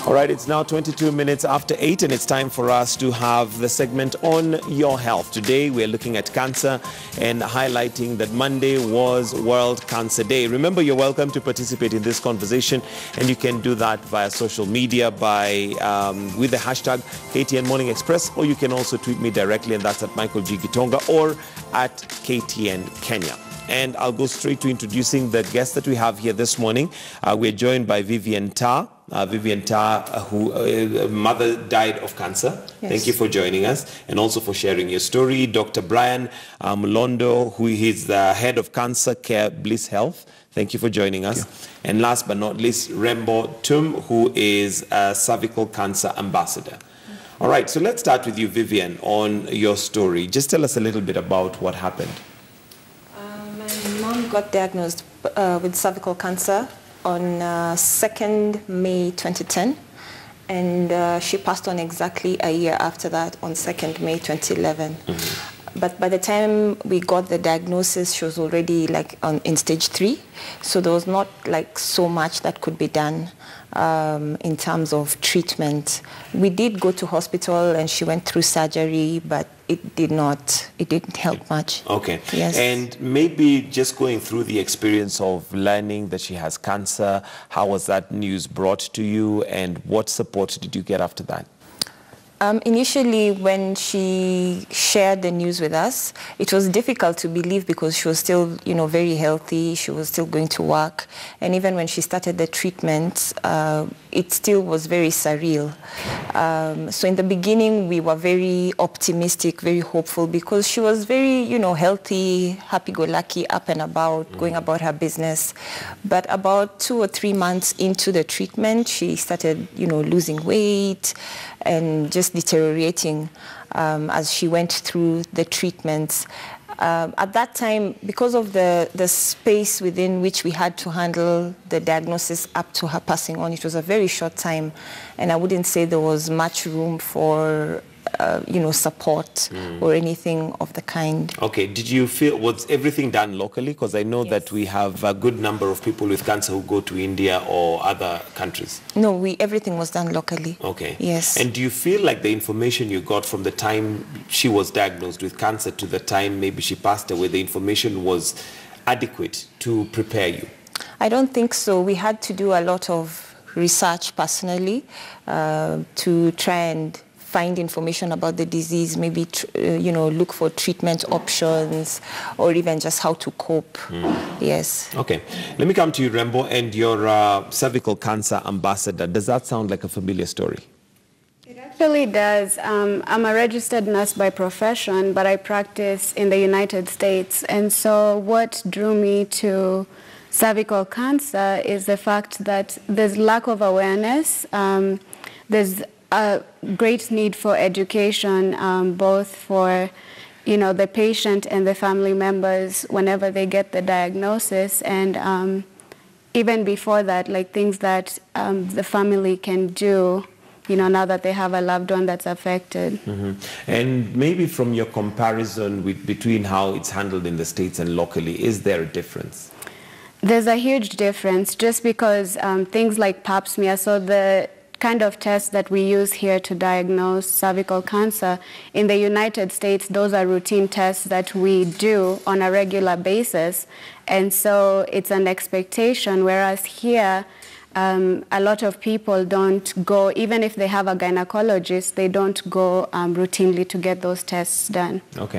All right, it's now 22 minutes after 8 and it's time for us to have the segment on your health. Today we're looking at cancer and highlighting that Monday was World Cancer Day. Remember, you're welcome to participate in this conversation, and you can do that via social media by with the hashtag KTN Morning Express, or you can also tweet me directly, and that's at Michael G. Gitonga or at KTN Kenya. And I'll go straight to introducing the guest that we have here this morning. We're joined by Vivian Ta. Vivian Ta, who mother died of cancer. Yes. Thank you for joining us and also for sharing your story. Dr. Brian Mlondo, who is the head of Cancer Care Bliss Health. Thank you for joining us. And last but not least, Rembo Tum, who is a cervical cancer ambassador. All right, so let's start with you, Vivian, on your story. Just tell us a little bit about what happened. My mom got diagnosed with cervical cancer on 2nd May 2010, and she passed on exactly a year after that on 2nd May 2011. But by the time we got the diagnosis, she was already in stage 3, so there was not so much that could be done in terms of treatment. We did go to hospital and she went through surgery, but it didn't help much. Okay. Yes. And maybe just going through the experience of learning that she has cancer, how was that news brought to you, and what support did you get after that? Initially, when she shared the news with us, it was difficult to believe because she was still, very healthy. She was still going to work. And even when she started the treatment, it still was very surreal. So in the beginning, we were very optimistic, very hopeful, because she was very, healthy, happy-go-lucky, up and about, going about her business. But about 2 or 3 months into the treatment, she started, losing weight and just deteriorating as she went through the treatments. At that time, because of the space within which we had to handle the diagnosis up to her passing on, it was a very short time, and I wouldn't say there was much room for support or anything of the kind. Okay, did you feel, was everything done locally? Because I know that we have a good number of people with cancer who go to India or other countries. No, everything was done locally. Okay. Yes. And do you feel like the information you got from the time she was diagnosed with cancer to the time maybe she passed away, the information was adequate to prepare you? I don't think so. We had to do a lot of research personally to try and find information about the disease, maybe, look for treatment options or even just how to cope. Yes. Okay. Let me come to you, Rembo, and your cervical cancer ambassador. Does that sound like a familiar story? It actually does. I'm a registered nurse by profession, but I practice in the United States. And so what drew me to cervical cancer is the fact that there's lack of awareness. There's a great need for education, both for, the patient and the family members whenever they get the diagnosis, and even before that, things that the family can do, now that they have a loved one that's affected. And maybe from your comparison between how it's handled in the States and locally, is there a difference? There's a huge difference, just because things like pap smear, so the kind of tests that we use here to diagnose cervical cancer, in the United States, those are routine tests that we do on a regular basis. And so it's an expectation, whereas here, a lot of people don't go, even if they have a gynecologist, they don't go routinely to get those tests done. Okay.